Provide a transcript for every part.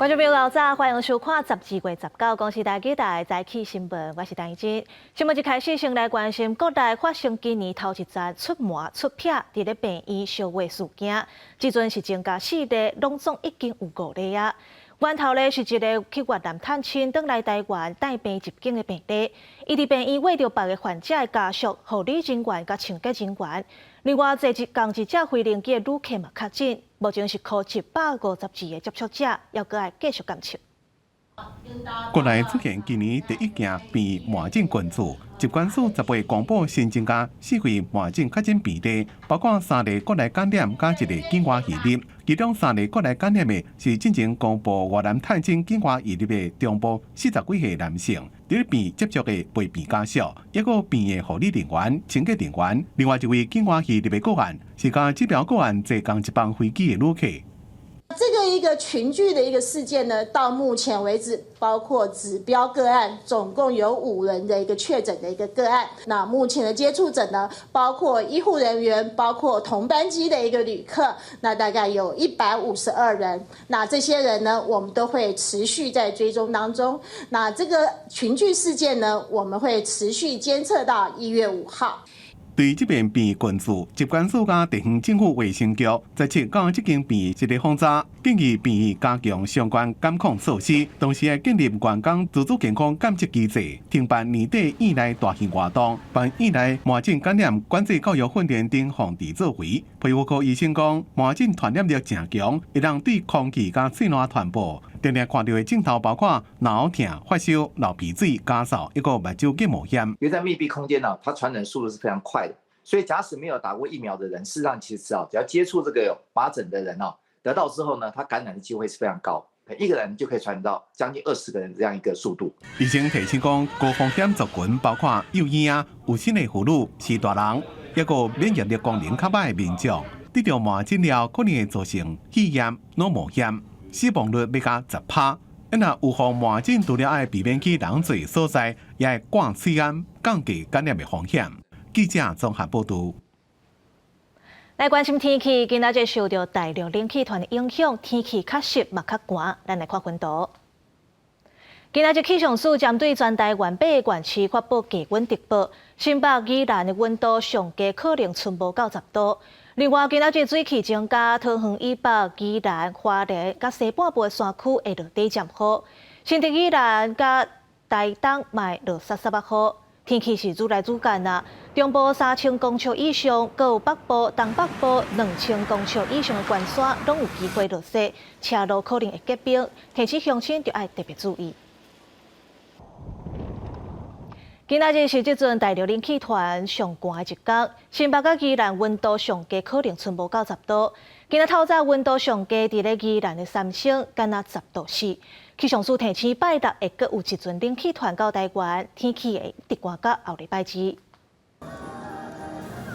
观众朋友早早，欢迎收看12月19公视台记台早起新闻，我是陈怡真。新闻一开始，先来关心国内发生今年头一桩出麻出撇伫咧病院烧坏事件，即阵是增加4例，拢总已经有5例啊。源头咧是一个去越南探亲，倒来台湾带病入境的病例，伊伫病院为着别个患者的家属、护理人员甲清洁人员，另外坐一共一架飞行机的旅客嘛确诊。目前是靠152个接触者，要搁爱继续监测。国内出现今年第一件变麻疹群组，疾管署10月公布新增加4例麻疹确诊病例，包括3例国内感染加1例境外移入，其中3例国内感染的是进前公布越南探亲境外移入的中部40几岁男性，伫咧病接触的陪病家属，抑个病的护理人员、清洁人员。另外一位境外移入的个案是甲指标个案坐共一班飞机的旅客。这个一个群聚的一个事件呢，到目前为止，包括指标个案，总共有5人的一个确诊的一个个案。那目前的接触者呢，包括医护人员，包括同班机的一个旅客，那大概有152人。那这些人呢，我们都会持续在追踪当中。那这个群聚事件呢，我们会持续监测到1月5号。对这边病群组，疾管署甲地方政府卫生局在测到这间病一个轰炸，建议病院加强相关监控措施，同时要建立员工自主健康监测机制，停办年底院内大型活动，办院内麻疹感染管制教育训练等防治作为。皮肤科医生讲，麻疹传染力正强，会让对空气甲水暖传播。常常看到的镜头包括脑痛、发烧、流鼻水、咳嗽，一个目睭结膜炎。因为在密闭空间呢，它传染速度是非常快的，所以假使没有打过疫苗的人，事实上其实只要接触这个麻疹的人得到之后呢，他感染的机会是非常高，一个人就可以传到将近20个人这样一个速度。医生提醒讲，高风险族群包括幼婴、有生的妇女、是大人，一个免疫力功能较歹的民众，得到麻疹了可能会造成肺炎、脑膜炎。死亡率要加10%。那预防麻疹，除了爱避免去人多所在，也要管水安，降低感染的风险。记者综合报道。来关心天气，今仔日受到大陆冷气团的影响，天气较湿嘛较寒。咱来看温度。今仔日气象署针对全台湾8个县市发布低温特报，新北、宜兰的温度上低可能剩无90度。另外，今仔日水汽增加，桃园以北、宜兰、花莲、甲西半部的山区会落地渐好，新竹、宜兰、甲台东嘛落30毫。天气是愈来愈干啊！中部3000公尺以上，阁有北部、东北部2000公尺以上的悬山，拢有机会落雪，车路可能会结冰，天气乡亲就要特别注意。今仔日是即阵大陆冷气团上寒的一天，新北甲宜兰温度上低可能剩无90度。今仔透早温度上低伫咧宜兰的三星，敢若10度4。气象署提醒拜六会阁有一阵冷气团到台湾，天气会一直寒到后礼拜2。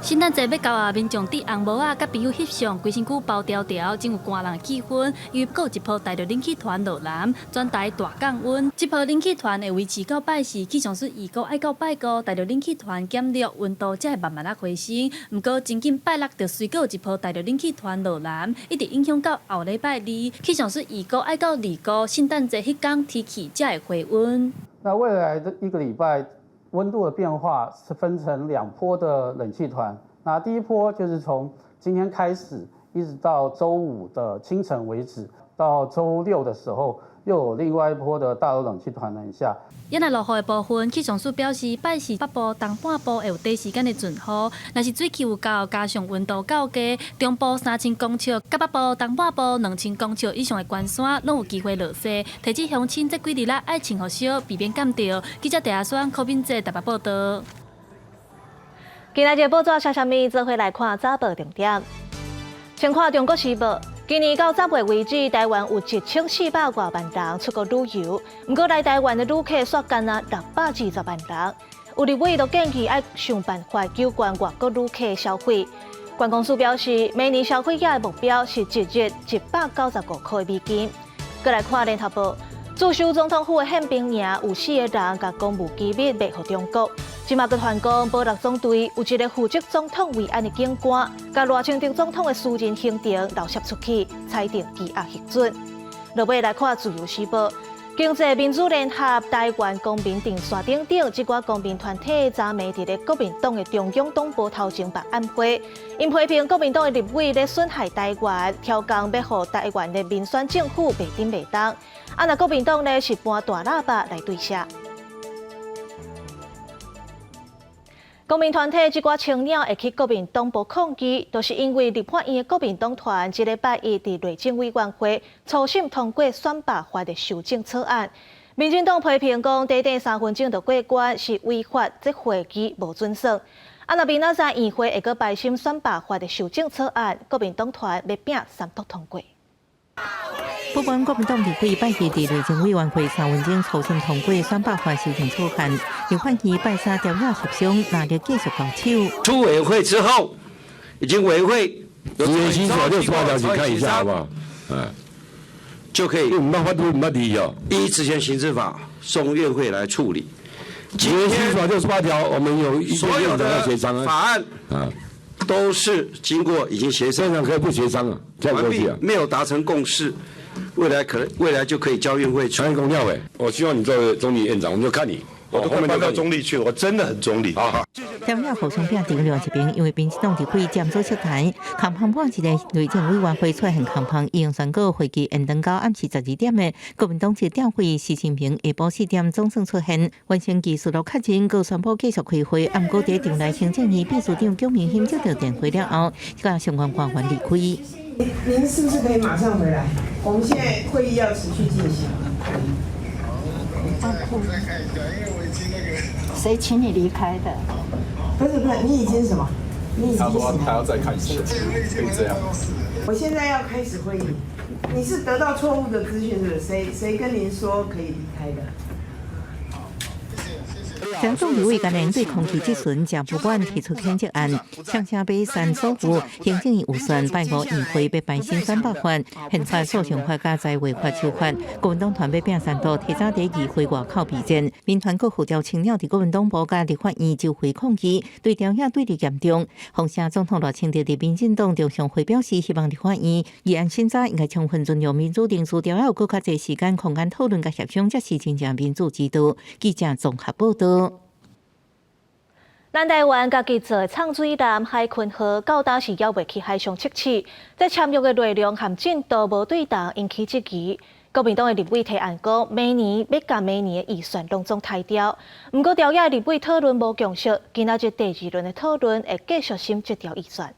圣诞节要到啊，民众伫红帽仔甲朋友翕相，规身躯包条条，真有寒人的气氛。因为阁有一波大陆冷气团落南，全台大降温。这波冷气团会维持到拜4，气象署预估爱到拜5，大陆冷气团减弱，温度才会慢慢回升。不过，真紧拜六就随阁有一波大陆冷气团落南，一直影响到后礼拜2。气象署预估爱到25，圣诞节迄天天气才会回温。那未来的1个礼拜，温度的变化是分成2波的冷气团。那第一波就是从今天开始，一直到周5的清晨为止，到周6的时候，又有另外一波的大陆冷气团南下。今日落雨的部分，气象署表示，拜4北部、东半部会有短时间的阵雨，若是水汽有够，加上温度较低，中部3000公尺，甲北部、东半部2000公尺以上的悬山，拢有机会落雪。提醒乡亲这几日爱穿雨少，避免感冒。记者陈选柯敏哲台北报道。今仔日报纸写啥物？做伙来看早报重点。先看中国时报，今年到10月为止，台湾有1400多万人出国旅游，不过来台湾的旅客却干了620万人。有立委都建议要想办法救援外国旅客消费。观光署表示，明年消费额的目标是1日195块美金。再来看联合报，驻守总统府的宪兵营有4个人甲公务机密卖给中国。即马佮传讲，保六总队有一个负责总统慰安的警官，甲赖清德总统的私人行程漏泄出去，裁定羁押核准。落尾来看自由时报。经济民主联合台湾公民电线顶顶，即寡公民团体昨暝伫咧国民党的中央党部头前办暗会，因批评国民党的立委咧损害台湾，挑工要互台湾的民选政府袂顶袂当。那国民党咧是搬大喇叭来对射。公民团体即寡青鸟会去国民党部抗议，就是因为立法院的国民党团即礼拜一伫内政委员会初审通过选罢法的修正草案。民进党批评讲，短短3分钟就过关是违法，即会期无准算。那明仔载议会会阁排审选罢法的修正草案，国民党团要拼三读通过。不管国民党立委拜一伫内政委员会3分钟初审通过选罢法修正草案，立法院拜三调解协商，拿着继续交手。出委员会之后，已经委员会执行刑法68条，请看一下好不好？就可以。唔捌法律唔捌理哦。依执行刑事法送院会来处理。执行刑法68条，我们有所有的协商法案都是经过已经协商，现场可以不协商啊，这样过去啊，没有达成共识。未来就可以交院会处理。公廖伟，我希望你作为总理院长，我们就看你。我都快搬到中立去了，我真的很中立。好。调解互相拼另外一边，因为民进党立委占做出台，空棒半一个内政委员会出现空棒，议用宣告会期延长到暗时12点的国民党籍调会，习近平下晡4点总算出现，完成技术路确认，告宣布继续开会。暗过在场内行政院秘书长姜明兴接到电话了后，甲相关官员离开。您是不是可以马上回来？我们现在会议要持续进行。谁请你离开的？不是，你已经什么？他说他要再看一下，可以这样。我现在要开始会议，你是得到错误的资讯是不是？谁跟您说可以离开的？张总立委甲连对空气质询蒋不管提出谴责案，向下被三所有行政院有权拜五议会要排审选罢法、宪法诉讼法加在违法修法，国民党团要拼三读，提早伫议会外口备战。民团阁号召青鸟伫国民党部甲立法院就会抗议，对调解对立严重。洪城总统赖清德伫民进党中常会表示，希望立法院议案审查应该充分尊重民主定数，调解有更较侪时间空间讨论甲协商，才是真正民主制度。记者综合报道。咱台湾家己做的畅水南海鲲号到当时还未去海上测试，在签约的内容和进度无对等，引起质疑。国民党的立委提案讲，明年要甲明年的预算拢总抬掉。不过调解立委讨论无共识，今仔日第2轮的讨论会继续审这条预算。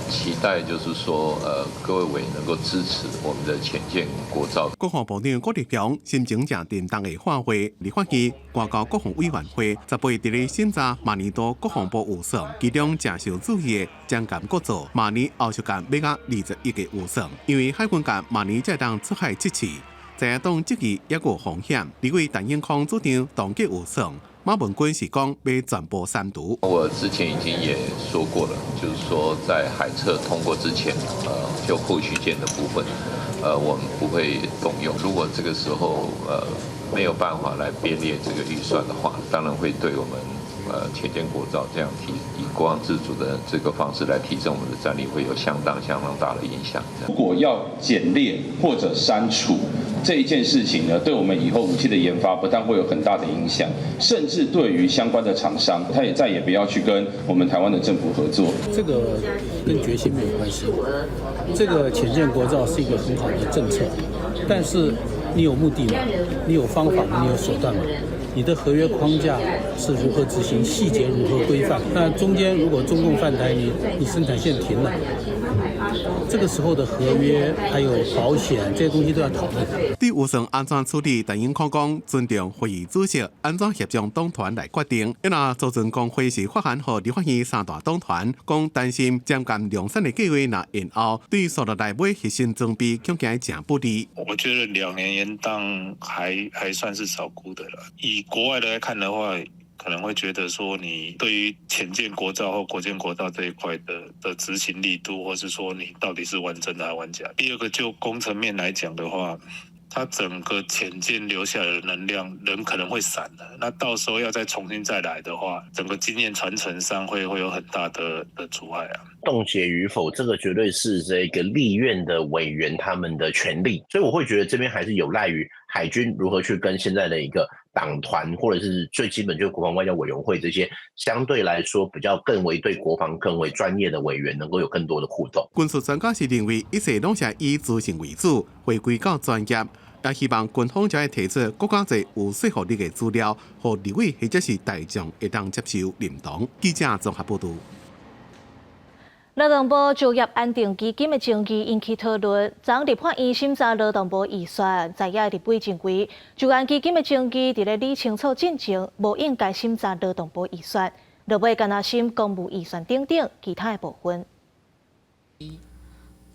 期待就是说，各位委员能够支持我们的潜舰国造。国防部长郭立强心情正沉重的发挥，立法院外交国防委员会18日伫咧审查明年度国防部预算，其中正受注意的将舰国造明年后续舰要甲21个预算，因为海军舰明年才当出海测试，在野党质疑也有风险。立委陈永康主张冻结预算。马文君是讲要全部删除。我之前已经也说过了，就是说在海测通过之前，就后续舰的部分，我们不会动用。如果这个时候没有办法来编列这个预算的话，当然会对我们潜舰国造这样以国防自主的这个方式来提升我们的战力，会有相当大的影响。如果要简列或者删除这一件事情呢，对我们以后武器的研发不但会有很大的影响，甚至对于相关的厂商，他也再也不要去跟我们台湾的政府合作。这个跟决心没有关系。这个潜舰国造是一个很好的政策，但是你有目的吗？你有方法吗？你有手段吗？你的合约框架是如何执行，细节如何规范？那中间如果中共犯台，你生产线停了，这个时候的合约还有保险这些东西都要讨论。对预算安怎处理，陈永康讲尊重会议主席安怎协商党团来决定。因那周俊光会是发函予立法院3大党团，讲担心将舰量产的计划若延后，对所有来买核心装备恐惊真不利。我觉得2年延宕还算是少估的了。以国外来看的话，可能会觉得说，你对于潜舰国造或国舰国造这一块的执行力度，或是说你到底是玩真的还玩假。第二个，就工程面来讲的话，它整个潜舰留下来的能量，人可能会散了。那到时候要再重新再来的话，整个经验传承上会有很大的阻碍啊。冻结与否，这个绝对是这个立院的委员他们的权利，所以我会觉得这边还是有赖于海军如何去跟现在的一个党团，或者是最基本就是国防外交委员会这些相对来说比较更为对国防更为专业的委员，能够有更多的互动。军事专家是认为，一切拢是以执行为主，回归到专业。也希望军方才会提出更加侪有说服力的资料，让立委或者是大众会当接受认同。记者综合报道。劳动部就业安定基金的争议引起讨论。昨立法院审查劳动部预算，在野立委认为，就业基金的争议伫咧理清楚进前，无应该审查劳动部预算，落尾干那审公务预算等等其他的部分。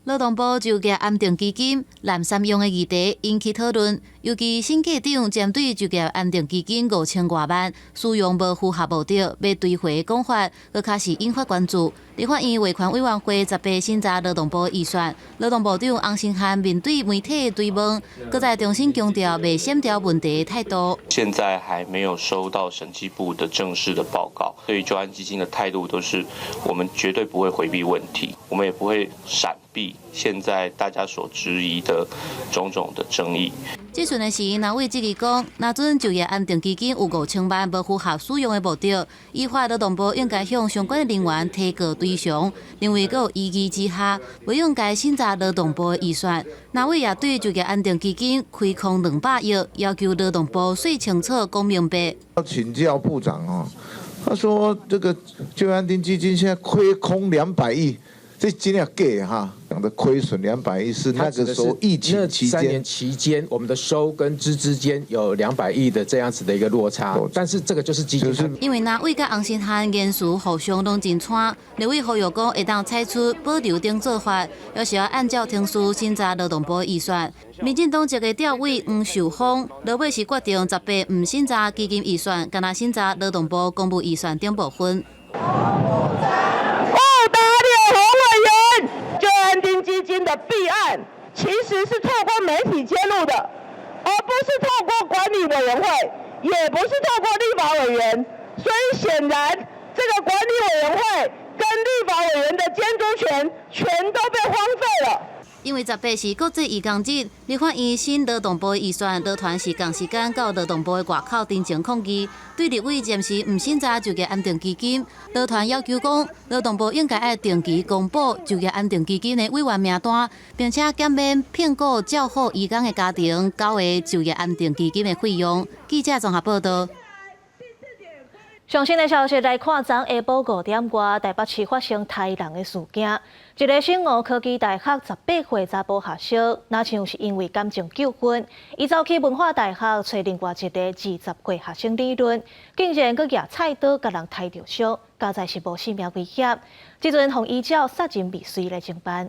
劳动部就业安定基金滥善用的议题引起讨论，尤其新局长针对就业安定基金5000多万使用无符合目的，要追回讲法，佫开始引发关注。立法院维权委员会18审查劳动部预算，劳动部长洪胜汉面对媒体追问，佫再重新强调未审调问题的态度。现在还没有收到审计部的正式的报告，对于就安基金的态度都是，我们绝对不会回避问题，我们也不会闪避现在大家所质疑的种种的争议。即阵的是，若为质疑讲，若准就业安定基金有5000万无符合使用的目的，依法劳动部应该向相关的人员提告追偿。认为佫有异议之下，不应该审查劳动部的预算。若为也对就业安定基金亏空200亿，要求劳动部说清楚、讲明白。要请教部长哦，他说这个就业安定基金现在亏空200亿。这尽量给哈，讲的亏损200亿是那个时候疫情期间，3年期间我们的收跟支之间有200亿的这样子的一个落差，但是这个就是基金。因为若为甲洪胜汉言辞互相拢真惨，立委呼吁讲会当采取保留等做法，要是要按照程序审查劳动部预算。民进党一个调委黄秀芳，落尾是决定18唔审查基金预算，干那审查劳动部公务预算等部分。就业安定基金的弊案，其实是透过媒体揭露的，而不是透过管理委员会，也不是透过立法委员。所以显然，这个管理委员会跟立法委员的监督权全都被荒废了。因为18是国际移工日，立法院审劳动部的预算，劳团是同时间到劳动部的外口陈情抗议，对立委暂时唔审查就业安定基金。劳团要求讲，劳动部应该要定期公布就业安定基金的委员名单，并且减免骗过较好移工的家庭交的就业安定基金的费用。记者综合报道。上新的消息来看，昨下晡5点外，台北市发生杀人的事件。一个醒悟科技大学18岁查甫学生，那像是因为感情纠纷，伊走去文化大学找另外一个20岁学生理论，竟然佫举菜刀甲人杀着伤，加在是无性命危险。即阵互依照杀人未遂来侦办。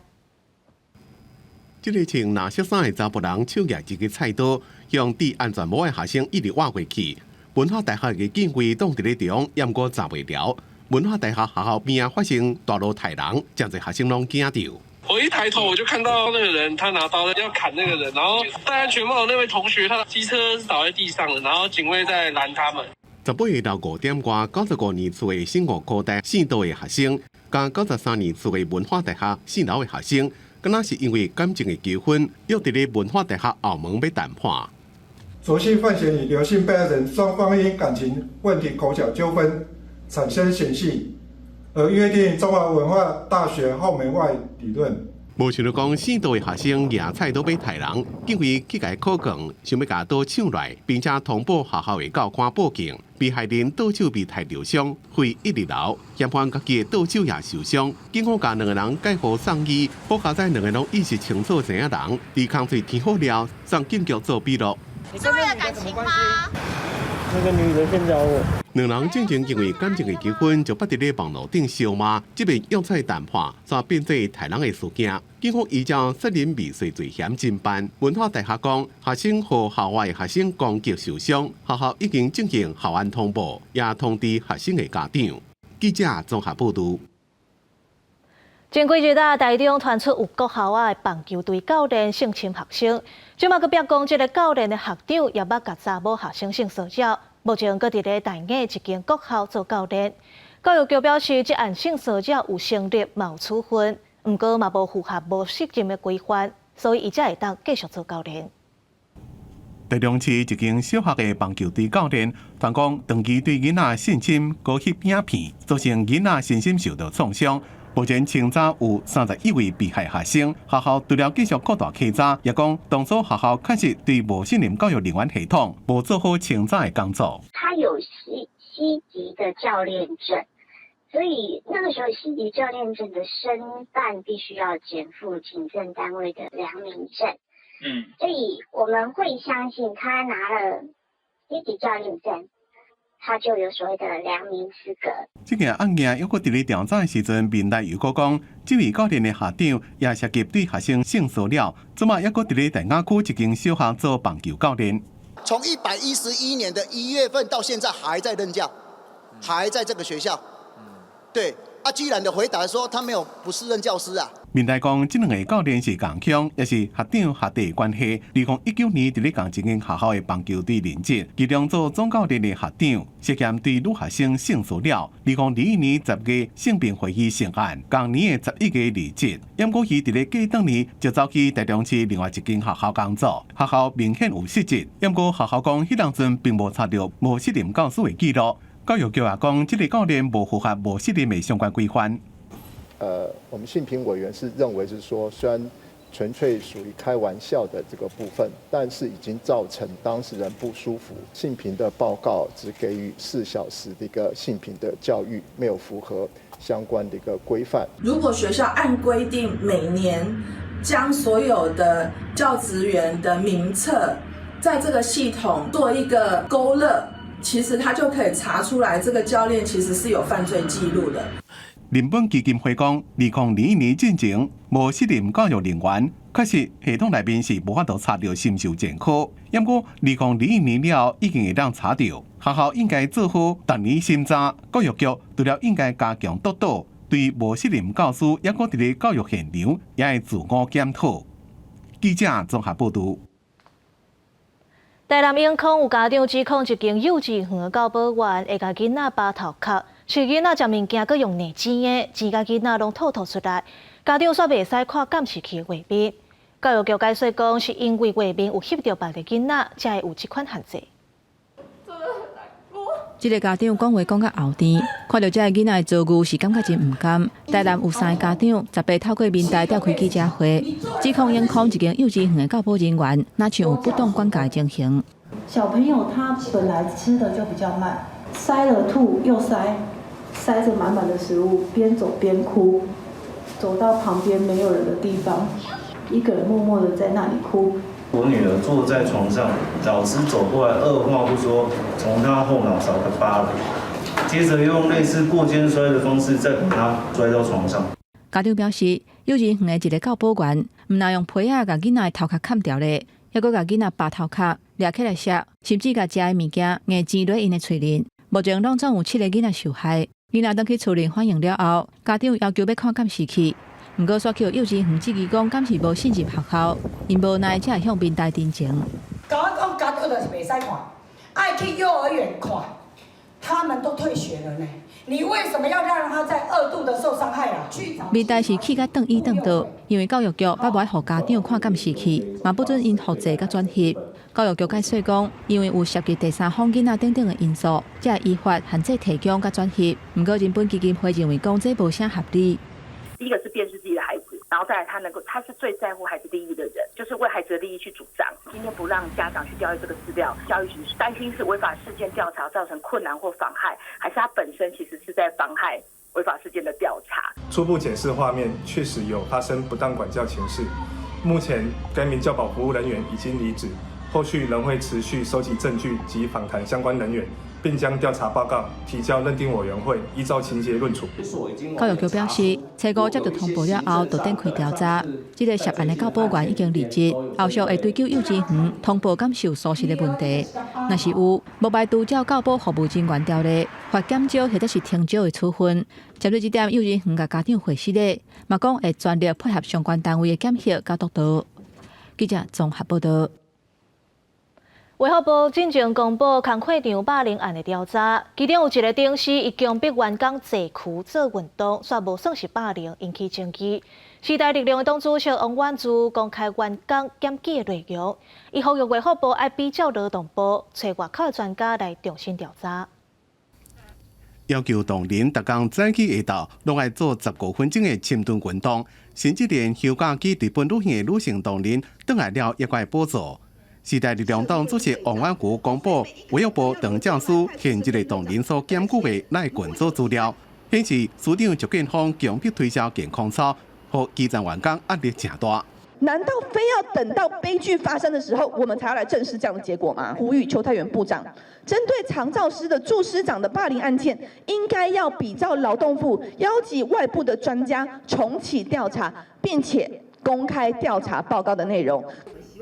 这个穿蓝色衫的查甫人手举一个菜刀，向戴安全帽的学生一直挖过去。文化大学的警卫挡伫咧中，掩过查袂了。文化大学学校边发生大路杀人，真侪学生拢惊着。我一抬头我就看到那个人，他拿刀要砍那个人，然后戴安全帽的那位同学，他的机车是倒在地上的，然后警卫在拦他们。18到5点外，95年厝的醒悟科大4刀的学生，甲93年厝的文化大学4楼的学生，敢若是因为感情的纠纷，约伫咧文化大学后门要谈判。卓姓犯嫌与刘姓被害人双方因感情问题口角纠纷产生嫌隙，而约定中华文化大学后门外理论。无想到讲4刀的学生举菜刀要杀人，警卫去甲靠近，想要甲刀抢来，并且通报学校的教官报警。被害人刀手被杀着伤，回1楼，嫌犯家己的刀手也受伤。警方甲2个人介护送医，好佳在2个人意识清楚成人，离空水填好了，上警局做笔录。你是为了感情吗？那个女的先找我。2人正经因为感情的纠纷，就不伫咧网络顶相骂，即便用菜谈判，才变做杀人的事件。警方依照杀人未遂罪嫌侦办。文化大学讲，学生和校外学生攻击受伤，学校已经进行校安通报，也通知学生的家长。记者综合报道。前几日台中传出有国校的棒球队教练性侵学生，即马阁逼讲这个教练的学长也捌甲查某学生性骚扰，目前阁伫咧台艺一间国校做教练。教育局表示，这案性骚扰有成立，嘛有处分，毋过嘛无符合无责任的规范，所以伊才会当继续做教练。台中市一间小学的棒球队教练，传讲长期对囡仔性侵、高吸影片，造成囡仔身心受到创伤。目前清查有31位被害学生，学校除了继续扩大稽查，也讲当初学校确实对无信任教育人员系统无做好清查的工作。他有C级的教练证，所以那个时候C级教练证的申办必须要减负行政单位的良民证。所以我们会相信他拿了C级教练证，他就有所谓的良民资格。这件案件犹阁伫咧调查的时阵，民代又讲，这位教练的校长也涉及对学生性骚扰，即马犹阁伫咧大雅区一间小学做棒球教练。从111年的1月份到现在还在任教，还在这个学校。对啊，居然的回答说他没有不是任教师啊。民代讲，这两个教练是共乡，也是学长学弟的关系。2019年伫咧共一间学校的棒球队任职，其中做总教练的学长涉嫌对女学生性骚扰。2021年10月性平会议成案，同年的11月离职。因过伊伫咧过当年就走去台中市另外一间学校工作，学校明显有失职。因过学校讲，迄当阵并无查到无适任教师的记录。教育局也讲，这个教练无符合无适任的相关规范。我们性平委员是认为是说，虽然纯粹属于开玩笑的这个部分，但是已经造成当事人不舒服。性平的报告只给予4小时的一个性平的教育，没有符合相关的一个规范。如果学校按规定每年将所有的教职员的名册在这个系统做一个勾勒，其实他就可以查出来这个教练其实是有犯罪记录的。人本基金会讲，2021年进前，无适任教育人员确实系统内面是无法度查到深受健康。不过2021年了，已经会当查到。学校应该做好逐年审查，教育局除了应该加强督导，对无适任教师也搁伫咧教育现场也会自我检讨。记者综合报道。台南永康有家长指控一间幼稚园的教保员会甲囡仔扒头壳，是囡仔食物件，佮用硬钱的，钱甲囡仔拢吐出来。家长煞袂使看监视器的画面。教育局解释讲，是因为画面有翕到别个囡仔，才会有这款限制。这个家长讲话讲到后甜，看到这个囡仔的遭遇是感觉真唔甘。台南有3个家长18透过民代召开记者会，指控永康一间幼稚园的教保人员，那像有不当管教的情形。小朋友他本来吃的就比较慢，塞了吐又塞，塞着满满的食物，边走边哭，走到旁边没有人的地方，一个人默默的在那里哭。我女儿坐在床上，老师走过来，二话不说，从她后脑勺给扒了，接着用类似过肩摔的方式再把她摔到床上。家长表示，幼稚园的一个教保员，唔但用被仔甲囡仔的头壳砍掉咧，还佫甲囡仔扒头壳、掠起来食，甚至甲食的物件硬钱落因的嘴里。目前拢总有7个囡仔受害。囡仔登去厝里反映了后，家长要求要看监视器。不过，煞叫幼稚园指讲监视无信入学校，因无奈才会向民代申请。甲我讲家长就是袂使看，爱去幼儿园看，他们都退学了呢。你为什么要让他在2度的受伤害啊？民代是气甲转医转倒，因为教育局捌无爱互家长看监视器，嘛不准因复制甲转翕。教育局解释讲，因为有涉及第三方囡仔等等的因素，才会依法限制提供甲转翕。不过，人本基金会认为讲这无啥合理。第一个是辨识自己的孩子，然后再来他是最在乎孩子利益的人，就是为孩子的利益去主张。今天不让家长去调阅这个资料，教育局是担心是违法事件调查造成困难或妨害，还是他本身其实是在妨害违法事件的调查。初步检视画面确实有发生不当管教情事，目前该名教保服务人员已经离职，后续仍会持续收集证据及访谈相关人员，并将调查报告提交认定委员会，依照情节论处。教育局表示，初五接到通报了后，就展开调查。这个涉案的教保员已经离职，后续会追究幼稚园通报感受疏失的问题。若是有，无排除照教保服务人员条例罚减少或者是停招的处分。针对这点，幼稚园甲家长会释咧，嘛讲会全力配合相关单位的检核甲督导。记者综合报道。卫福部进前公布工课场霸凌案的调查，其中有一个顶师以强迫员工坐区做运动，却无算是霸凌，引起争议。时代力量的党主席王婉珠公开员工检举的内容，伊呼吁卫福部要比照劳动部，找外口的专家来重新调查。要求同仁逐工早起下昼，拢爱做15分钟的深蹲运动，甚至连休假期日本旅行的女性同仁，倒来了也该补助。时代力量党主席王婉珠公布，卫福部长教师现一个同仁所检举的赖群组资料，显示司长徐建峰强迫推销健康操，和基层员工压力真大。难道非要等到悲剧发生的时候，我们才要来正视这样的结果吗？呼吁邱泰源部长，针对长照师的助师长的霸凌案件，应该要比照劳动部，邀集外部的专家重启调查，并且公开调查报告的内容。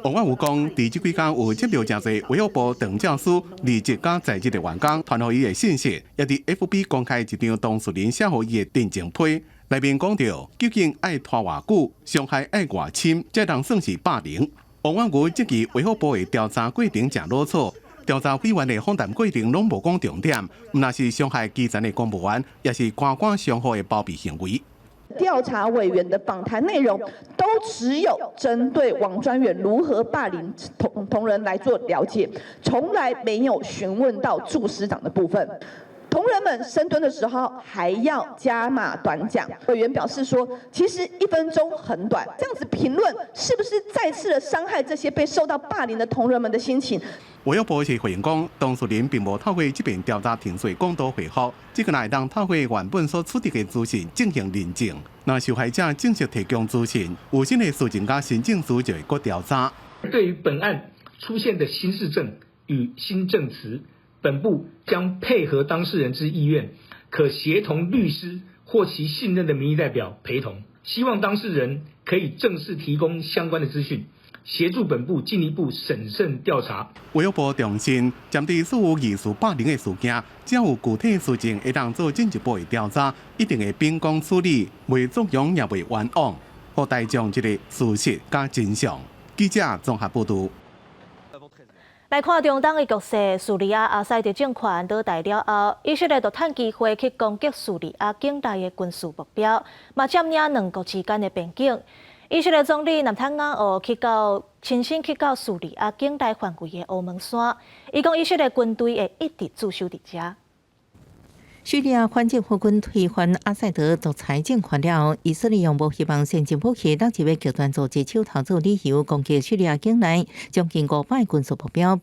王婉珠讲，伫这几天有接到真侪卫福部长教师离职甲在职的员工传予伊的信息，也伫 FB 公开一张当事人写予伊的定情批，内面讲到究竟爱拖偌久，伤害爱偌深，才能算是霸凌。王婉珠质疑卫福部的调查过程真啰嗦，调查委员的访谈过程拢无讲重点，毋那是伤害基层的公务员，也是官官相护的包庇行为。调查委员的访谈内容都只有针对王专员如何霸凌同仁来做了解，从来没有询问到助师长的部分。同仁们深蹲的时候还要加码短讲，委员表示说，其实1分钟很短，这样子评论是不是再次的伤害这些被受到霸凌的同仁们的心情？卫福部是回应讲，当事人并无透过这边调查程序公道回复，这个乃当透过原本所取得的资讯进行认证。若受害者正式提供资讯，有新的事情甲行政司就会搁调查。对于本案出现的新事证与新证词，本部将配合当事人之意愿，可协同律师或其信任的民意代表陪同，希望当事人可以正式提供相关的资讯，协助本部进一步审慎调查。卫福部重申，针对所有疑似霸凌的事件，只要有具体事情会当做进一步的调查，一定会秉公处理，袂纵容也袂冤枉，互大众一个事实甲真相。记者综合报道。来看中东的局势，叙利亚阿塞德政权倒台了后，以色列就趁机会去攻击叙利亚境内的军事目标，嘛占领两国之间的边境。以色列总理纳坦雅胡亲身去到叙利亚境内范围的欧门山，伊讲以色列军队会一直驻守伫遮。叙利亚反政府军推翻阿塞德独裁政权了后，以色列用无希望先进武器当一位极端组织手头做理由攻击叙利亚境内将近500军事目标。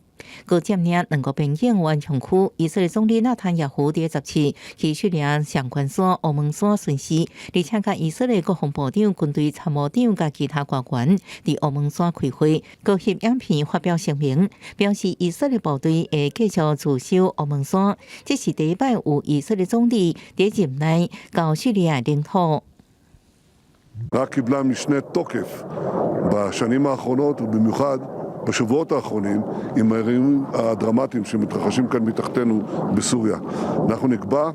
佮占领两个边境完全区，以色列总理纳坦雅胡第17去叙利亚上关山、欧门山巡视，而且甲以色列国防部长、军队参谋长甲其他官员伫欧门山开会，各翕影片发表声明，表示以色列部队会继续驻守欧门山。这是第一摆有以色列总理伫任内到叙利亚领土。רק קיבלה משנה תוקף בשנים האחרונות ובמיוחד בשבועות האחרונים עם האירועים הדרמטיים שמתרחשים כאן מתחתנו בסוריה. אנחנו נקבע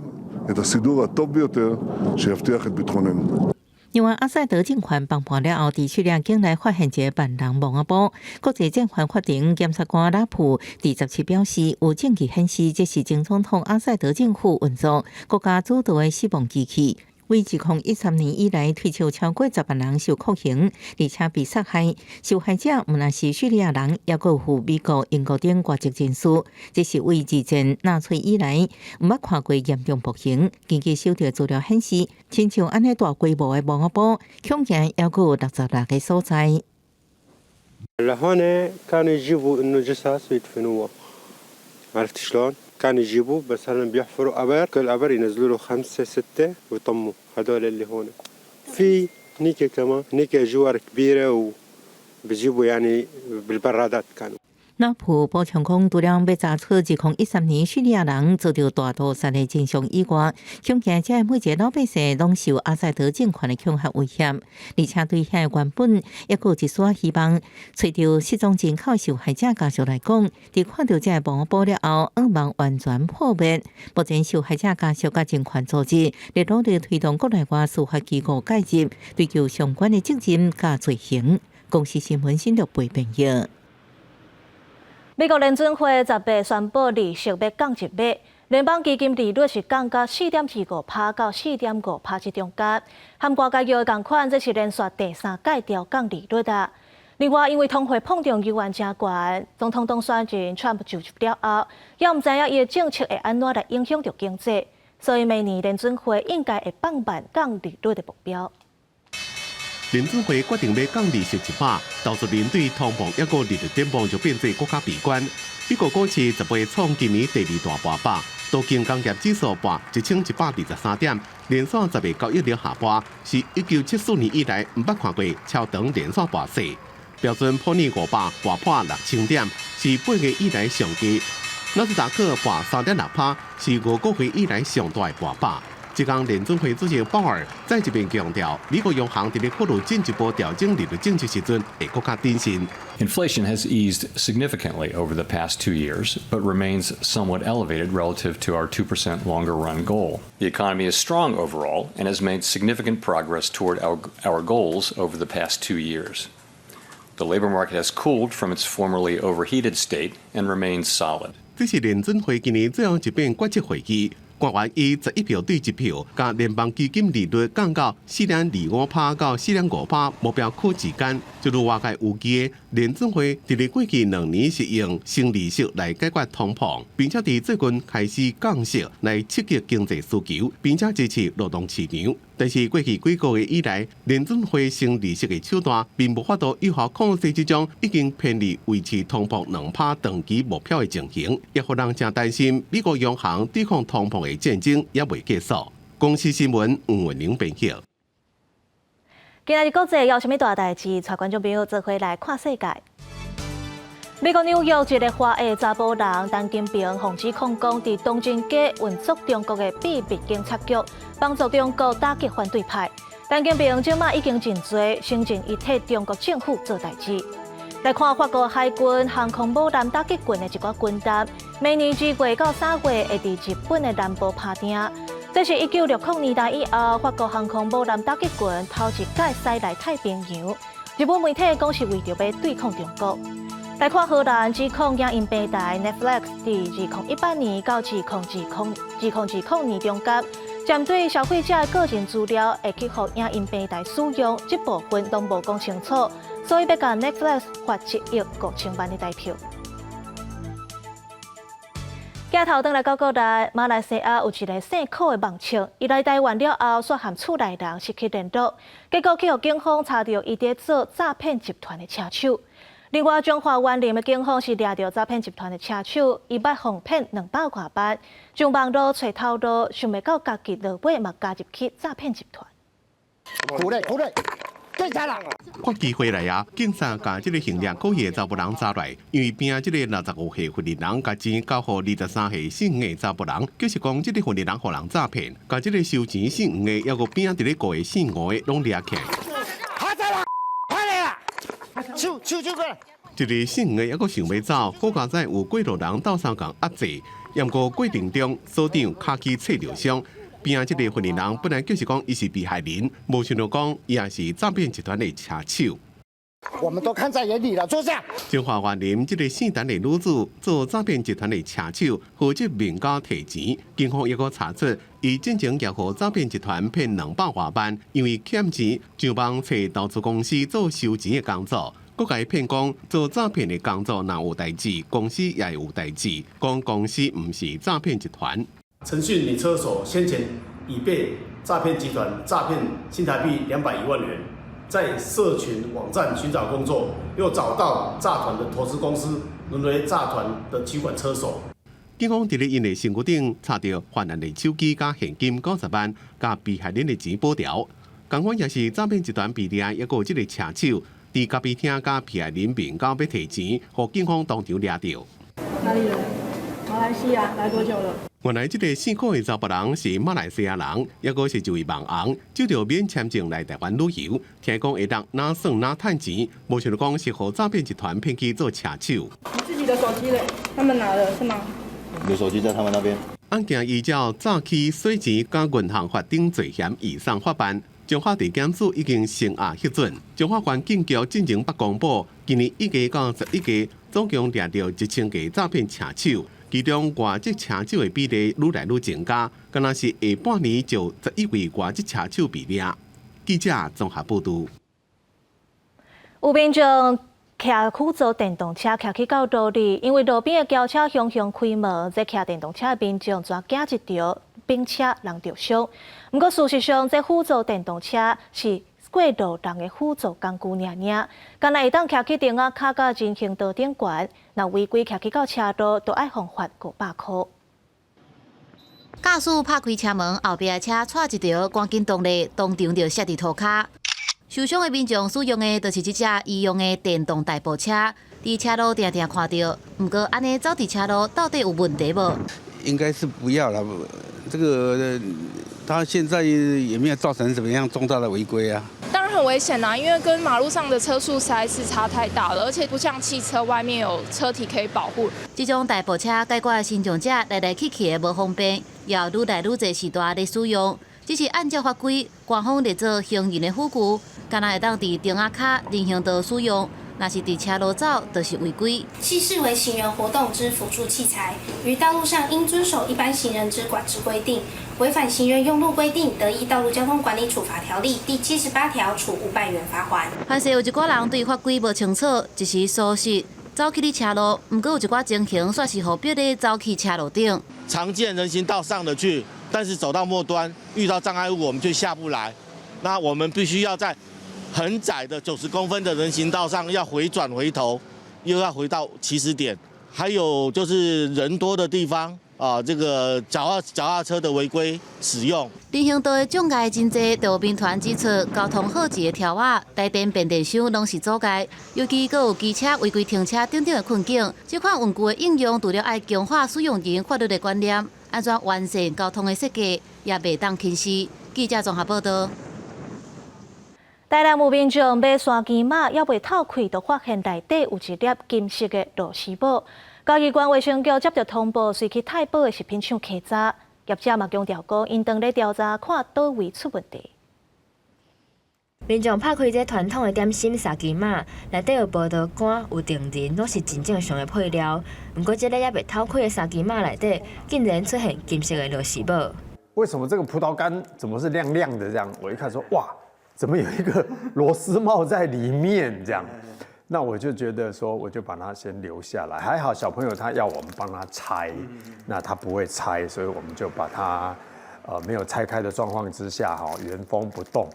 את הסידור הטוב ביותר שיבטיח את ביטחוננו. 因为阿塞德政权崩盘了后，伫叙利亚境内发现一个万人蒙阿波。国际政权法庭检察官拉普第17表示，有证据显示这是前总统阿塞德政府运作国家主导的死亡机器。为2013年以来推出超过10万人受酷刑，而且被杀害。受害者毋但是叙利亚人，也有赴美国、英国等外籍人士。这是为二战纳粹以来毋捌看过严重暴行。根据收到资料显示，亲像安尼大规模的蒙阿波，恐惊也有66个所在。هنا كانوا يجيبوا إنه جثث ويدفنوها، عرفت شلون؟ كانوا يجيبوه بس هلا بيحفروا أبر، كل أبر ينزلوا له 5 6 ويطموا هدول اللي هون. في هنيك كمان هنيك جوار كبيرة وبيجيبوا يعني بالبرادات كانوا. 纳普补充讲，除了要查出2013年叙利亚人遭到大屠杀的真相以外，恐惊这每一个老百姓拢受阿塞德政权的恐吓威胁，而且对遐原本也有一丝希望。随着失踪人口受害者家属来讲，伫看到这网报了后，噩梦完全破灭。目前受害者家属甲政权组织在努力推动国内外司法机构介入，追究相关的责任甲罪行。公司新闻新闻陪朋友。美国联准会10月宣布利息要降1码，联邦基金利率是降到4.25%到4.5%之中间，含外加约同款，这是连续第3届调降利率啊。另外，因为通货膨胀犹原真悬，总统当选人 Trump 就职了后，也唔知影伊的政策会安怎来影响到经济，所以明年联准会应该会放慢降利率的目标。联准会决定要降利息1码，导致面对通膨一个利率展望就变作更加悲观。美国股市10月创今年第2大跌幅，道琼工业指数跌1123点，连续10月交易日下跌，是1974年以来唔捌看过超长连续跌势。标准普尔500跌破6000点，是8月以来上低。纳斯达克跌3.6%，是5个月以来上大的跌幅。这天，联准会主席鲍尔再一遍强调，美国央行在咧考虑进一步调整利率政策时阵，会更加谨慎。Inflation has eased significantly over the past 2 years, but remains somewhat elevated relative to our 2% longer-run goal. The economy is strong overall and has made significant progress toward our goals over the past 2 years. The labor market has cooled from its formerly overheated state and remains solid. 这是联准会今年最后一遍决策会议。官员以11票对1票，将联邦基金利率降到4.25%到4.5%目标区之间，就如外界预期的，联准会伫咧过去2年是用升利息来解决通膨，并且伫最近开始降息来刺激经济需求，并且支持劳动市场。但是过去几个月以来，联准会升利息的手段并无法度有效控制这种已经偏离维持通膨2%长期目标的情形，也互人正担心美国央行对抗通膨的战争也未结束。公司新闻黄文玲编辑。今日国际有啥物大代志？带观众朋友做回来看世界。美国纽约一个华裔查甫人陈金平，奉指控讲伫东京街运作中国的秘密警察局，帮助中国打击反对派。陈金平即马已经认罪，承认伊替中国政府做代志。来看法国海军航空母舰打击群的一寡军舰，明年2月到3月会伫日本的南部拍定。这是1960年代以后，法国航空母舰打击群头一届驶来太平洋。日本媒体讲是为着要对抗中国。来看荷兰指控影音平台 Netflix 伫2018年到2020年中间，针对消费者的个人资料会去互影音平台使用，这部分都无讲清楚，所以要甲 Netflix 罚7亿5千万的代票。镜头转来到国内，马来西亚有一个姓柯的盲青，伊来台湾了后，却和厝内人失去联络，结果去互警方查到伊伫做诈骗集团的车手。另外，彰化湾林的警方是抓到诈骗集团的车手，伊捌哄骗200多万，从网络找头路，想袂到家己落尾嘛加入去诈骗集团。苦嘞，警察啦！发机回来啊！警察将这个行李故意的查甫人抓来，因为边这个65岁婚礼人，将钱交予23岁姓的查甫人，就是讲这个婚礼人互人诈骗，将这个收钱姓的，还有边伫咧过的姓吴的，拢抓起来。手过来！一个姓吴的还阁想要走，好佳在有几路人斗相共压制，不过过程中所长卡起切着伤。边这个婚礼人本来就是讲伊是被害人，无想到讲伊也是诈骗集团的车手。我们都看在眼里了，坐下。彰化县林这个姓陈的女子做诈骗集团的车手，负责面交提钱。警方也阁查出，伊进前也和诈骗集团骗200多万，因为欠钱，上网找投资公司做收钱的工作。各界骗讲做诈骗的工作若有代志，公司也有代志，讲公司唔是诈骗集团。陈姓女车手先前已被诈骗集团诈骗新台币210万元，在社群网站寻找工作，又找到诈团的投资公司，沦为诈团的取款车手。警方伫咧因的身躯顶查到犯人的手机加现金90万，加被害人的钱保条。同款也是诈骗集团被抓，也有这个车手。伫伫咖啡厅甲皮爱人民到要提钱，互警方当场抓到。哪里人？马来西亚，来多久了？原来这个姓柯的查甫人是马来西亚人，抑个是一位网红，就着免签证来台湾旅游，听讲会当哪算哪趁钱，无想到讲是互诈骗集团骗去做车手。你自己的手机嘞？他们拿了是吗？你的手机在他们那边。案件依照诈欺、洗钱、甲银行法定罪嫌移送法办。中华地检署已经成案核准，中华县警局进前捌公布，今年1家到11家，总共抓到1000家诈骗车手，其中外籍车手的比例愈来愈增加，敢若是下半年就11位外籍车手被抓。记者综合报道。有民众骑辅助电动车骑去到路里，因为路边的轿车汹汹开门，这骑电动车的民众全惊一条，并且人受伤。不过事实上，这辅助电动车是过路人的辅助工具尔，敢若会当骑去顶啊卡到人行道顶悬，若违规骑去到车道，就要罚款500块。驾驶拍开车门，后壁的车踹一条，赶紧动力，当场就摔伫涂骹。受伤的民众使用的就是这只医用的电动代步车，伫车路定定看到。不过，安尼走伫车路到底有问题无？应该是不要了，这个他现在也没有造成什么样重大的违规啊。当然很危险啦，因为跟马路上的车速实在是差太大了，而且不像汽车外面有车体可以保护。这种代步车解决新障者来来去去的无方便，也愈来愈侪时代咧使用。只是按照法规，官方列做行人的辅具，敢若会当伫顶仔卡人行道使用。若是伫车路走，就是违规。系视为行人活动之辅助器材，于道路上应遵守一般行人之管制规定。违反行人用路规定，得依《道路交通管理处罚条例》第78条处500元罚款。还是有一寡人对法规无清楚，一时疏失，走去哩车路，不过有一寡情形煞是互别的走去车路顶。常见人行道上得去，但是走到末端遇到障碍物，我们就下不来。那我们必须要在很窄的90公分的人行道上要回转回头，又要回到起始点。还有就是人多的地方啊，这个脚踏车的违规使用。人行道的障碍真多，道兵团指出，交通号志的条仔、台电变电箱拢是阻碍，尤其佫有机车违规停车等等的困境。这款文具的应用，除了爱强化使用人法律的观念，安怎完善交通的设计，也袂当轻视。记者综合报道。台南有民众买山鸡肉，还未透开，就发现内底有一粒金色的螺丝帽。嘉义县卫生局接到通报，随去太保的食品厂稽查，业者嘛强调讲，因当咧调查，看倒位出问题。民众拍开这传统的点心沙鸡肉，内底有葡萄干、有杏仁，拢是真正常的配料。不过，这个还未透开的沙鸡肉内底，竟然出现金色的螺丝帽。为什么这个葡萄干怎么是亮亮的这样？我一看说，哇！怎么有一个螺丝帽在里面这样？那我就觉得说，我就把它先留下来。还好小朋友他要我们帮他拆，那他不会拆，所以我们就把它没有拆开的状况之下，原封不动。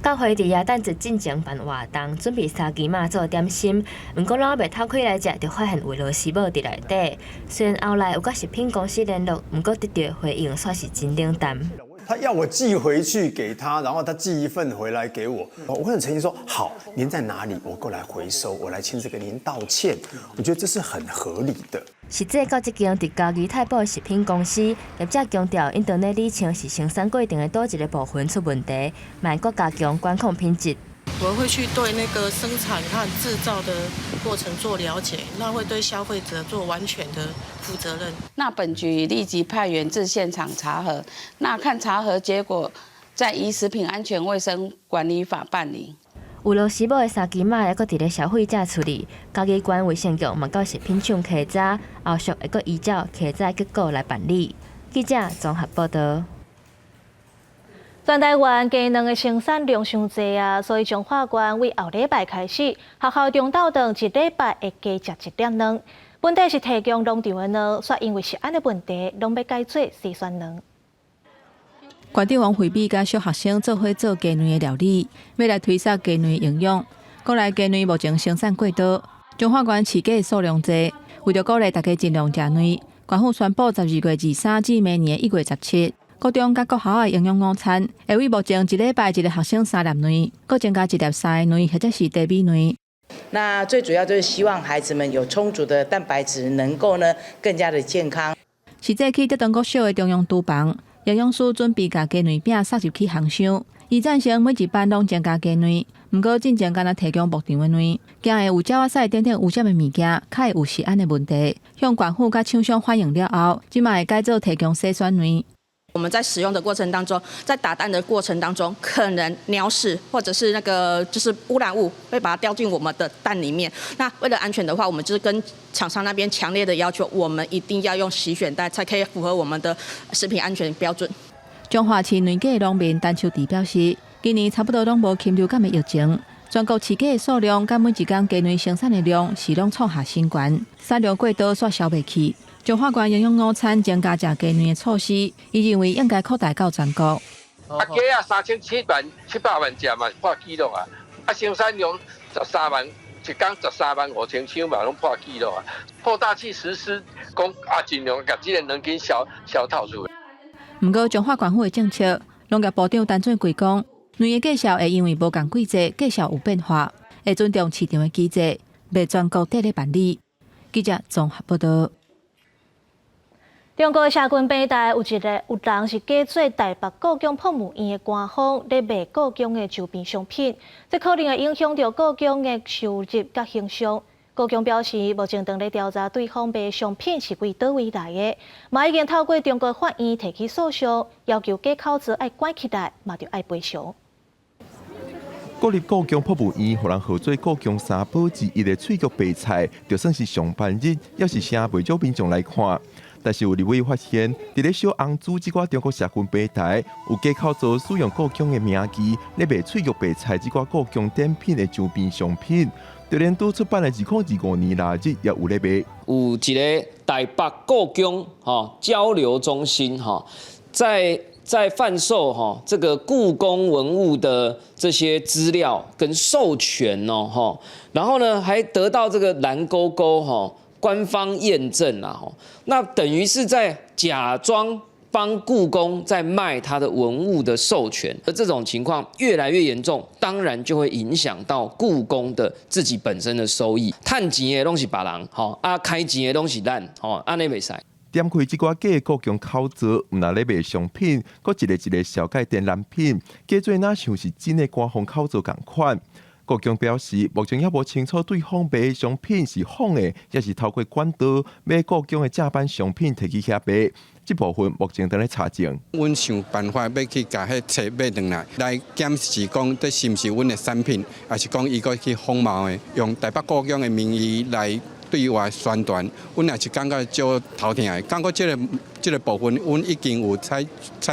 到回伫夜等一进前办活动，准备沙鸡肉做点心。不过，咱未透开来食，就发现有螺丝帽伫内底。虽然后来有甲食品公司联络，不过得到回应算是真冷淡。他要我寄回去给他，然后他寄一份回来给我，我很诚心说好，您在哪里，我过来回收，我来亲自跟您道歉。我觉得这是很合理的。实际到这间伫嘉义太保的食品公司，业者强调，因当内里称是生产过程的多一个部分出问题，卖国加强管控品质。我会去对那个生产和制造的过程做了解，那会对消费者做完全的负责任。那本局立即派员至现场查核，那看查核结果，再依食品安全卫生管理法办理。有螺丝帽的沙鸡肉还佫伫咧消费者处理，嘉义县卫生局嘛到食品厂稽查，后续会佫依照稽查结果来办理。记者综合报道。全台湾鸡卵的生产量伤济啊，所以中华县为后礼拜开始，学校中昼顿一礼拜会加食1点卵。本地是提供农场的卵，却因为食安的问题，拢要改做细酸卵。县长王惠美甲小学生做伙做鸡卵的料理，要来推测鸡卵营养。国内鸡卵目前生产过多，中华县饲鸡数量济，为着鼓励大家尽量食卵，县府宣布12月23至明年1月17。高中甲国校的营养午餐，会为目前一礼拜一个学生3粒卵，搁增加1粒沙的卵或者是茶米卵。那最主要就是希望孩子们有充足的蛋白质，能够呢更加的健康。是这起在中国小的中央厨房，营养师准备甲鸡卵饼送入去烘箱。伊赞成每一班拢增加鸡卵，毋过进前敢若提供牧场的卵，惊会有鸟仔屎等等污染的物件，较会有食安的问题。向管府甲厂商反映了后，即卖会改做提供洗选卵。我们在使用的过程当中，在打蛋的过程当中，可能鸟屎或者是那个就是污染物会把它掉进我们的蛋里面。那为了安全的话，我们就是跟厂商那边强烈的要求，我们一定要用洗选蛋，才可以符合我们的食品安全标准。彰化市卵鸡的农民陈秋娣表示，今年差不多拢无禽流感的疫情，全国饲鸡的数量甲每一天鸡卵生产的量是拢创下新高，产量过多煞消袂去。彰化县营养午餐增加食鸡卵的措施，伊认为应该扩大到全国。鸡3700万只嘛破纪录啊！生产量13万，一天13万5千箱嘛，拢破纪录啊！扩大去实施，讲尽量把这个能给消透出来。不过，彰化县府的政策，农业部长陈俊贵讲，卵的介绍会因为无共季节介绍有变化，会尊重市场的机制，袂全国地咧办理。记者综合报道。中国社群平台有人是假做台北故宫博物院的官方，咧卖故宫的周边商品，这可能会影响到故宫的收入甲形象。故宫表示，目前正咧调查对方卖商品是为倒位来的，嘛已经透过中国法院提起诉讼，要求假口子爱关起来，嘛就爱赔偿。国立故宫博物院，互人号做故宫三宝之一的翠玉白菜，就算是上班日，也是啥袂少民众来看。但是有立委发现，伫咧小红书即寡中国社群平台，有假口做使用故宫的名字，咧卖翠玉白菜即寡故宫典品的周边商品。就连拄出版的2025年腊日也有咧卖。有一个台北故宫交流中心在贩售这个故宫文物的这些资料跟授权然后呢还得到这个蓝勾勾官方验证那等于是在假装帮故宫在卖它的文物的授权，而这种情况越来越严重，当然就会影响到故宫的自己本身的收益。趁钱的拢是别人，开钱的拢是咱，安尼袂使。点开即寡假的故宫口罩，毋若咧卖商品，搁一个小界展览品，假做哪像是真的官方口罩共款。故宫表示，目前也无清楚对方卖的商品是仿的，也是透过管道买故宫的正版商品摕去遐卖。这部分目前正在查证。阮想办法要去甲迄册买转来检视讲，这是毋是阮的产品，还是讲伊个去仿冒的，用台北故宫的名义来对外宣传，阮也是感觉足头疼的。感觉这个部分，阮已经有采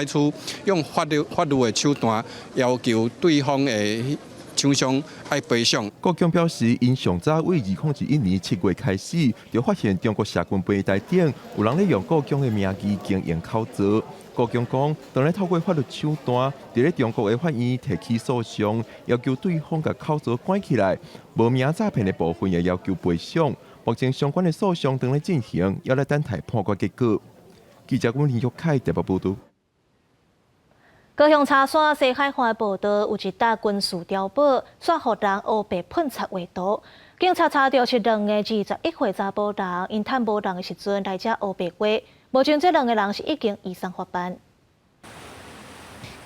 取用法律的手段要求对方的厂商爱赔偿。故宫表示，因上早为2021年7月开始，就发现中国社群平台顶有人咧用故宫的名义经营口罩。故宫讲，当然透过法律手段，伫咧中国的法院提起诉讼，要求对方甲口罩关起来。无名诈骗的部分也要求赔偿。目前相关的诉讼正在进行，要来等待判决结果。记者阮林玉凯台北报道。高雄茶山西海岸报道，有一搭军事碉堡，煞互人乌白喷漆画图。警察查到是2个21岁查甫人，因趁无人的时阵来遮乌白画。目前这2个人是已经移送法办。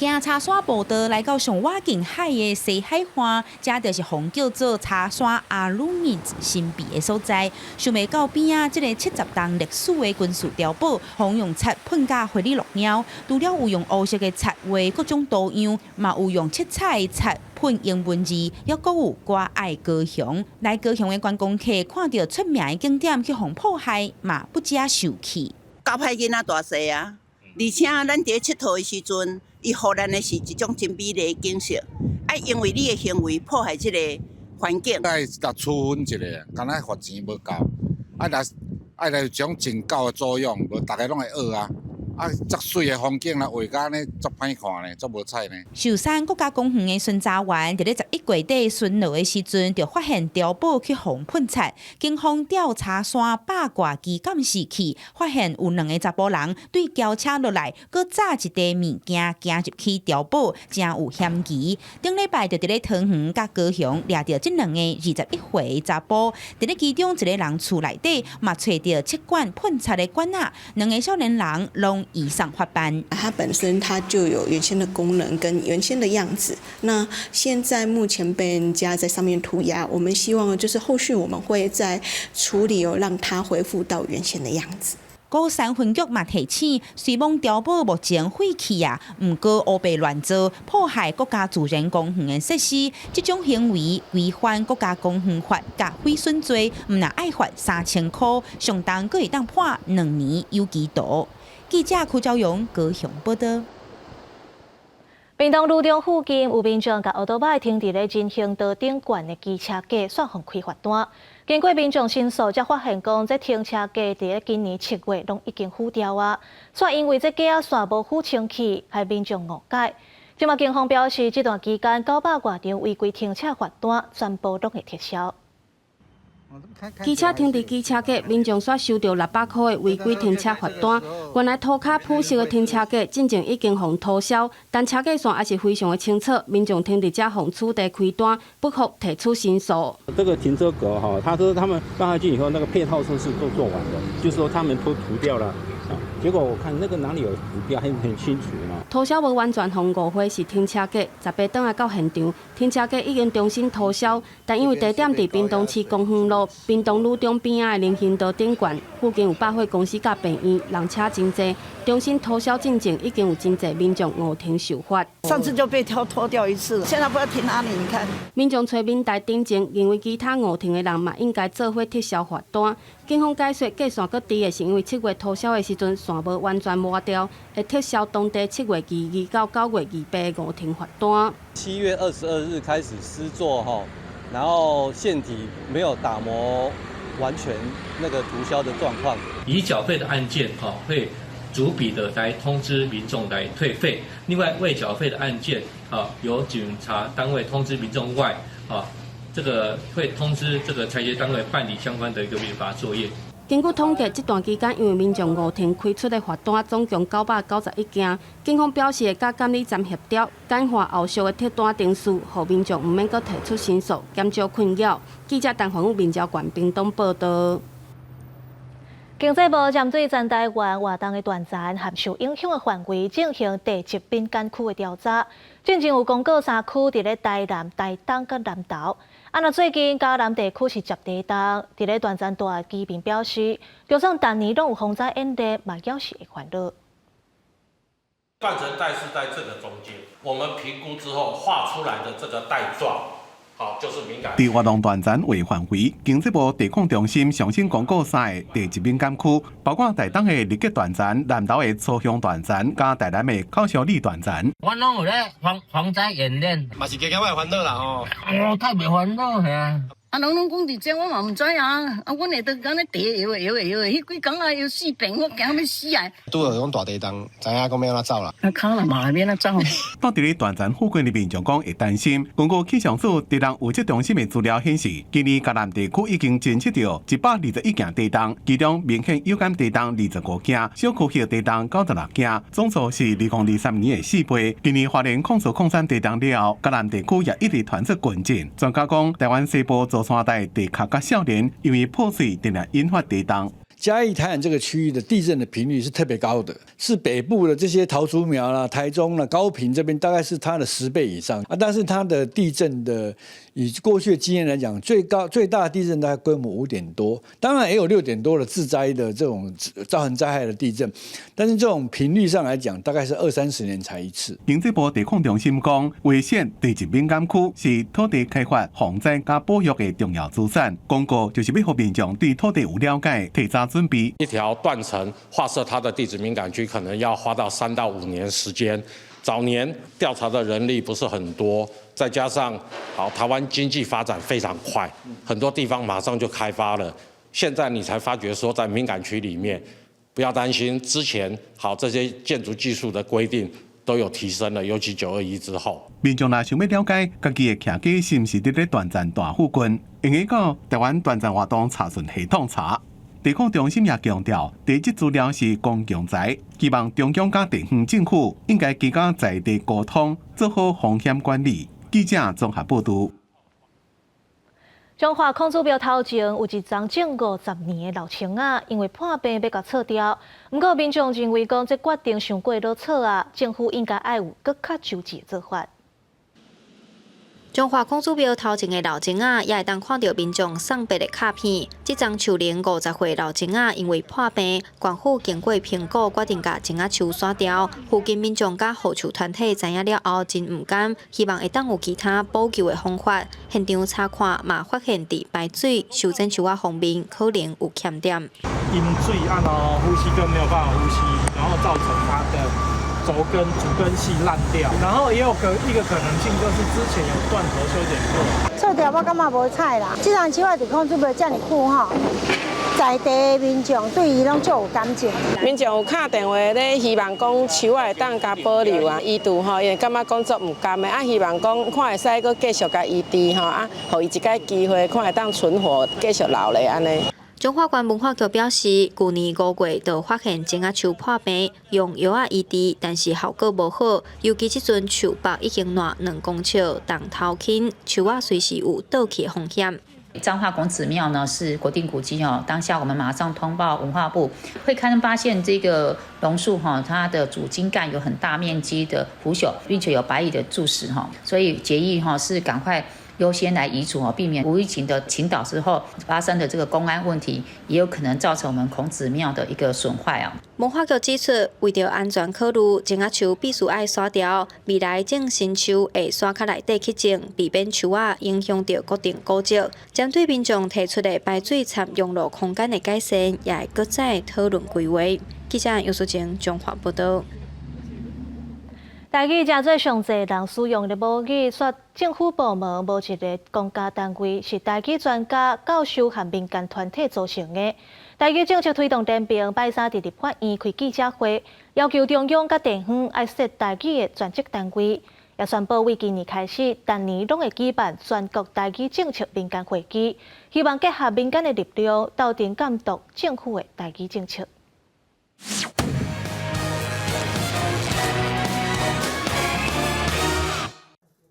行茶山步道来到上外近海的西海岸，这就是红叫做茶山阿鲁日神秘的所在。想袂到边啊，这个70栋历史的军事碉堡，红用漆喷甲花里绿鸟，除了有用乌色的漆画各种图样，嘛有用七彩漆喷英文字，也搁有我爱高雄。来高雄的观光客看到出名的景点去互破坏，嘛不加受气。教歹囡仔大细啊，而且咱伫佚佗的时阵。伊予咱的是一种真美丽的景色，爱因为你的行为破坏这个环境。爱甲处分一下，敢若罚钱无够，爱来种真够的作用，无大家拢会学啊。啊，遮水的风景啦，画甲呢，足歹看呢，足无彩呢。寿山国家公园的巡查员伫咧11月底巡逻的时阵，就发现碉堡去互喷漆。警方调查山八卦机监视器，发现有2个查甫人对轿车落来，搁炸一袋物件行入去碉堡，真有嫌疑。顶礼拜就伫咧桃园甲高雄掠到这2个21岁查甫，伫咧其中一个人厝内底嘛找到7管喷漆的管啊，2个少年人拢移送法办。它本身它就有原先的功能跟原先的样子，那现在目前被人家在上面涂鸦，我们希望就是后续我们会再处理让它恢复到原先的样子。高山分局嘛提醒，虽望碉堡目前废弃啊，毋过乌白乱造，破坏国家自然公园的设施，这种行为违反国家公园法甲毁损罪，毋但爱罚3000块，上重阁会当判2年有期徒。记者柯昭勇高雄报道。屏东路中附近有民众甲奥多摆停伫咧人行道顶悬的机车架，煞互开罚单。经过民众申诉，才发现讲这停车架伫咧今年7月拢已经腐掉啊，煞因为这架线无ful清气，害民众误解。即马警方表示，这段期间900多张违规停车罚单全部拢会撤销。机车停伫机车架，民众煞收到600块的违规停车罚单。原来涂骹铺设的停车架，进前已经互涂销，但车架线还是非常的清澈。民众停伫遮互取缔开单，不服提出申诉。这个停车格哈，他说他们搬下去以后，那个配套测试都做完了，就说他们都涂掉了。结果我看那个哪里有涂掉，很清楚嘛。涂销无完全互误会是停车架，18倒来到现场，停车架已经重新涂销，但因为地点伫屏东市公园路屏东路中边仔的人行道顶悬，附近有百货公司甲病院，人车真多。重新涂销进前，已经有真侪民众误停受罚。上次就被拖掉一次，现在不知道停哪里。你看，民众找民代顶前，认为其他误停的人嘛应该做伙撤销罚单。警方解说，架线搁低的是因为7月涂销的时阵线无完全抹掉，会撤销当地7月22到9月28的误停罚单。7月22日开始施作哈，然后线体没有打磨完全那个涂销的状况。已缴费的案件会逐笔的来通知民众来退费。另外未缴费的案件由警察单位通知民众外这个会通知这个裁决单位办理相关的一个违法作业。根据统计，这段期间因为民众误停开出的罚单总共991件，警方表示会甲监理站协调，简化后续的撤单程序，让民众唔免阁提出申诉，减少困扰。记者陈环宇、面交管屏东报道。经济部针对全台湾活动的断层和受影响的范围进行地质敏感区的调查，进前有公告3区伫咧台南、台东佮南投。那最近嘉南地区是接地动，伫咧断层大居民表示，就算逐年拢有风灾演练，嘛也是会烦恼。断层带是在这个中间，我们评估之后画出来的这个带状。就是敏感。伫活动断层为范围，经济部地控中心上新公告3个地质敏感区，包括台东的日吉断层、南投的初乡断层，加台南的口小里断层。我拢有咧防灾演练，嘛是加减会烦恼啦吼。太袂烦恼系啊。拢讲伫这，我嘛唔知啊。阮会当讲咧地摇，迄几工啊摇4遍，我惊要死啊！拄着种大地动，知影讲要安怎走啦。卡啦嘛，要安怎走？到伫咧断层附近的民众讲会担心。根据气象署地动预测中心的资料显示，今年嘉南地区已经侦测到121件地动，其中明显有感地动25件，小区域地动96件，总数是2023年的4倍。今年花莲控诉控山地动了后，嘉南地区也一直传出困境。专家讲，台湾西部座山带地壳甲少年因为破碎，定然引发地动。嘉义、台南这个区域的地震的频率是特别高的，是北部的这些桃竹苗啦、台中啦、高屏这边大概是它的10倍以上啊。但是它的地震的以过去的经验来讲，最大的地震大概规模5点多，当然也有6点多的自灾的这种造成灾害的地震，但是这种频率上来讲，大概是20-30年才一次。经济部地控中心讲，危险地质敏感区是土地开发、防灾加保育的重要资产。公告就是要让民众对土地有了解，提早准备。一条断层划设它的地质敏感区，可能要花到3到5年时间。早年调查的人力不是很多，再加上台湾经济发展非常快，很多地方马上就开发了。现在你才发觉说，在敏感区里面，不要担心，之前这些建筑技术的规定都有提升了，尤其921之后。民众若想要了解家己的徛基是毋是伫咧团战大附近，用去到台湾团战活动查询系统查。地控中心也强调，地质资料是公共财，希望中央甲地方政府应该加强在地沟通，做好风险管理。记者综合报道。中华空指标头前有一张种50年的老青仔，因为破病要甲撤掉。不过民众认为讲这决定伤过落错啊，政府应该爱有更较周至的做法。中华空指标头前的老青仔，也会当看到民众送别的卡片。这张树龄50岁老青仔因为破病，县府经过评估，决定甲青仔树刷掉。附近民众甲护树团体知影了后，真唔甘，希望会当有其他补救的方法。现场查看嘛，发现伫排水、修剪树仔方面可能有欠点。因水呼吸更没有办法呼吸，然后造成它的主根系烂掉，然后也有一个可能性就是之前有断头修剪过。撤掉我感觉无采啦，这张树仔伫空指标遮尔久吼，在地的民众对伊拢足有感情。民众有打电话咧，希望讲树仔会当加保留啊，移除吼，因为感觉工作唔甘的，希望讲看会使佮继续甲移除吼，互伊一个机会，看会当存活，继续留咧安尼。中华县文化局表示，去年5月就发现青仔树破病，用药啊医治，但是效果无好。尤其即阵树木已经烂2公尺，重头轻，树啊随时有倒去的风险。彰化孔子庙呢是国定古迹哦，当下我们马上通报文化部，会发现这个榕树哈，它的主茎干有很大面积的腐朽，并且有白蚁的蛀食哈，所以决议哈是赶快优先来移除哦，避免无预警的倾倒之后发生的这个公安问题，也有可能造成我们孔子庙的一个损坏啊。文化局指出，为着安全考虑，青仔树必须爱刷掉，未来种新树会刷较内底去种，避免树仔影响到固定古迹。针对民众提出的排水插用路空间的改善，也会搁再讨论规划。记者杨淑晴综合报道。台语真侪上侪人使用的母语，说政府部门无一个公家单位是台语专家、教授和民间团体组成的。台语政策推动联盟拜三伫立法院开记者会，要求中央甲地方爱设台语的专职单位，也宣布为今年开始，逐年拢会举办全国台语政策民间会议，希望结合民间的力量，斗阵监督政府的台语政策。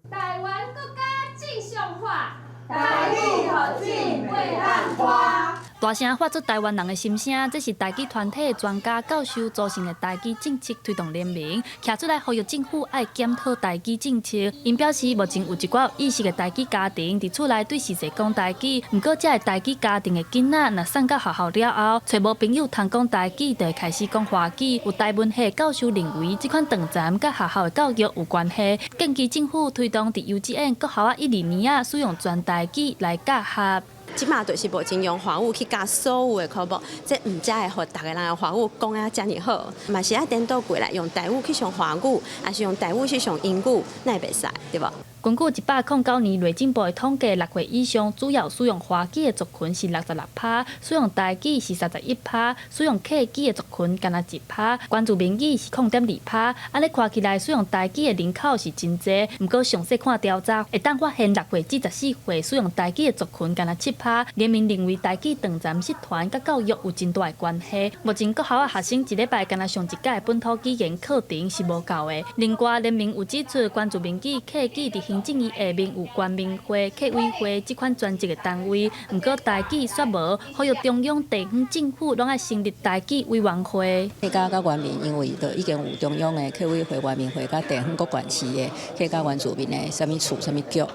台湾国家正常化，台语学进未暗花。大声发出台湾人的心声，这是台语团体专家教授组成的台语政策推动联盟，站出来呼吁政府爱检讨台语政策。因表示，目前有一寡有意识的台语家庭伫厝内对世世讲台语，不过这个台语家庭的囡仔若送到学校了后，找无朋友通讲台语，就会开始讲华语。有台文系教授认为，这款断层甲学校的教育有关系，建议政府推动伫幼稚园、国小1、2年啊，使用全台语来教学。即马就是无尽用华语去教所有的科目，这唔才会互大家人用华语讲啊遮尔好，嘛是要颠倒过来用台语去上华语，还是用台语去上英语，那会袂使，对无？根据109年内政部的统计，6岁以上主要使用华语的族群是66%，使用台语是31%，使用客语的族群干那1%，关注民语是0.2%。安尼看起来，使用台语的人口是真济。不过详细看调查，会当发现6岁至14岁使用台语的族群干那7%。联盟认为台语断层失传甲教育有真大的关系。目前国校学生一礼拜干那上一届本土语言课程是无够的。另外，联盟有指出，关注民语、客语伫行政院下面有关民会、客委会这款专职的单位，不过台语却无，呼吁中央、地方政府拢爱成立台语委员会。客家甲原民因为都已经有中央的客委会、原民会甲地方各县市的客家原住民的什么处、什么局，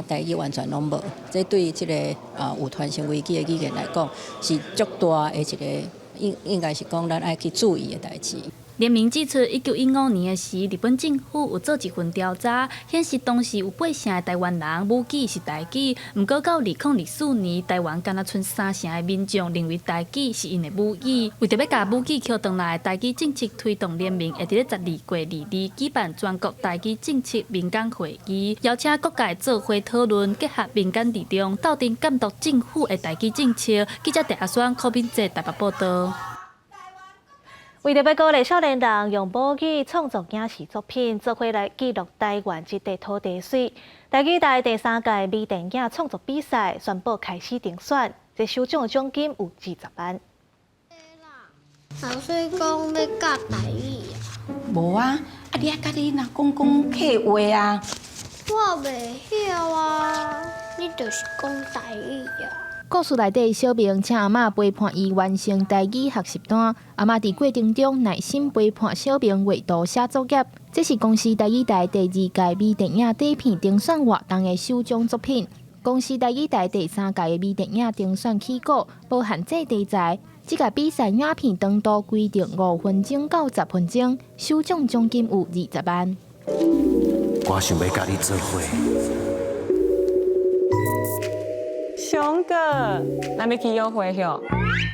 台语完全拢无。这对这个有传承危机的语言来讲，是足大的一个应该是讲咱爱去注意的代志。联盟指出，1915年时，日本政府有做一份调查，显示当时有8成的台湾人母语是台语，不过到2004年，台湾敢若剩3成的民众认为台语是因的母语。为着要把母语扣回来，台语政策推动联盟会伫咧12月2日举办全国台语政策民间会议，邀请各界做伙讨论，结合民间力量，斗阵监督政府的台语政策。记者陈阿双、柯斌哲台北报道。为着要鼓励少年人用母语创作影视作品，做伙来记录台湾这块土地水，台语台第3届微电影创作比赛宣布开始评选，这首奖的奖金有20万。老师讲要教台语啊？无啊，你爱甲你若讲客话啊。我袂晓啊，你就是讲台语啊。故事内底，小明请阿嬷陪伴伊完成台语学习单，阿嬷伫过程中耐心陪伴小明画图写作业。这是公司台语台第2届微电影底片评选活动的首奖作品。公司台语台第3届的微电影评选起稿无限制题材。这个比赛影片长度规定5分钟到10分钟，首奖奖金有20万。我想要甲你做伙。熊哥，咱要去约会哟。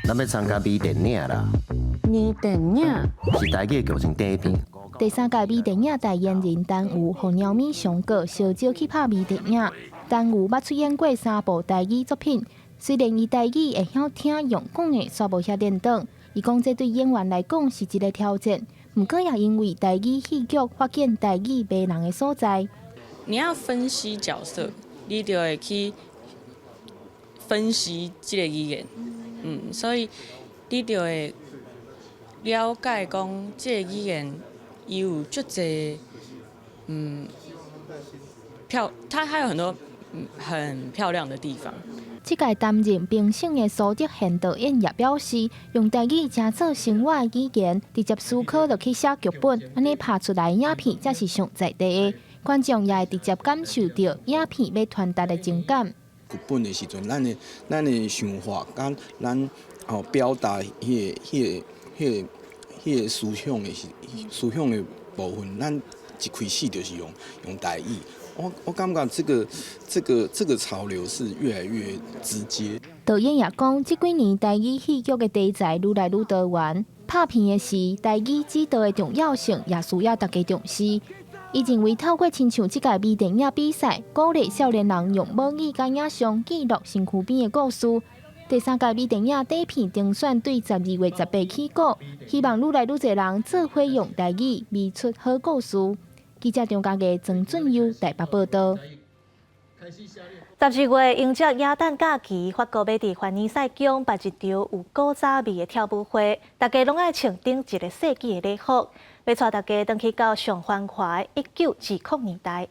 咱要参加微电影啦。微电影是台语剧情底片。第3届微电影代言人丹有、胡鸟咪、熊哥小招去拍微电影。丹有捌出演过3部台语作品。虽然伊台语会晓听用讲的，煞无遐练得。伊讲这对演员来讲是一个挑战，不过也因为台语戏剧发现台语迷人的所在。你要分析角色，你就会去分析这个语言，所以你就会了解讲这个语言伊有足侪，它还有很多很漂亮的地方。这届担任评审的苏德贤导演也表示，用台语真做生活的语言，直接思考就去写剧本，安尼拍出来影片才是上在地的。观众也会直接感受到影片要传达的情感。剧本的时阵，咱的想法，咱表达迄个思想的部分，咱一开始就是用台语。我感觉这个潮流是越来越直接。导演也讲，这几年台语戏剧的题材愈来愈多元，拍片的时台语指导的重要性也需要大家重视。伊认为透过亲像这届微电影比赛，鼓励少年人用母语甲影像记录身躯边的故事。第3届微电影底片评选对12月18日起稿，希望愈来愈多人做伙用台语绘出好故事。记者张家嘅曾俊佑台北报道。12月迎接耶诞假期，法国要伫凡尔赛宫办一场有古早味的跳舞会，大家拢爱穿顶一个世纪的礼服，要带大家回去到上繁华的1929年代。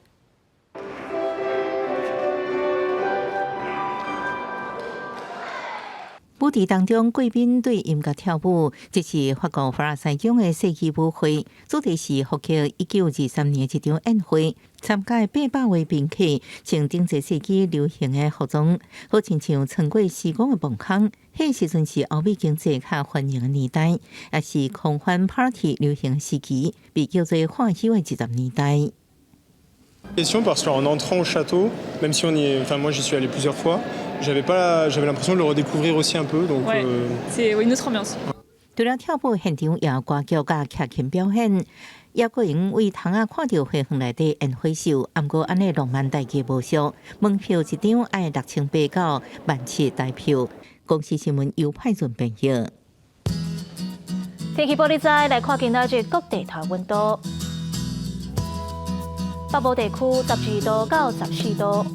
舞池当中，贵宾对音乐跳舞，这是法国凡尔赛宫的世纪舞会，主题是复刻1923年一场宴会。参加800位宾客穿顶一世纪流行的服装，好亲像穿过时光的梦空。迄时阵是欧美经济较繁荣的年代，也是狂欢 party 流行时期，被叫做欢喜的10年代。Parce qu'en entrant au château, même si moi j'y suis allé plusieurs fois, j'avais l'impression de le redécouvrir aussi un peu. Donc, c'est une autre ambiance. 除了跳舞现场，也有歌剧甲劇情表演。也个人为窗仔看到花园内底宴会秀，毋过安尼浪漫代价无俗，门票一张爱6889.17台票。公司新闻由派准编译。天气玻璃仔来看今仔日各地台温度。北部地区12度到14度，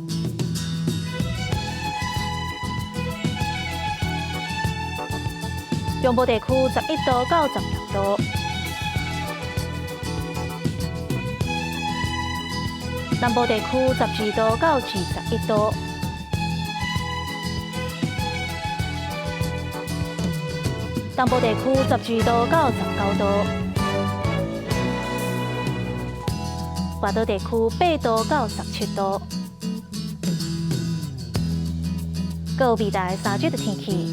中部地区11度到16度，南部地区12度到21度，东部地区12度到19度。华岛地区8度到17度，各有未来3日的天气。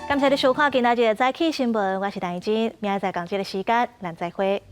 感谢你收看今仔日的早起新闻，我是陈怡珍，明仔载同一个时间，咱再会。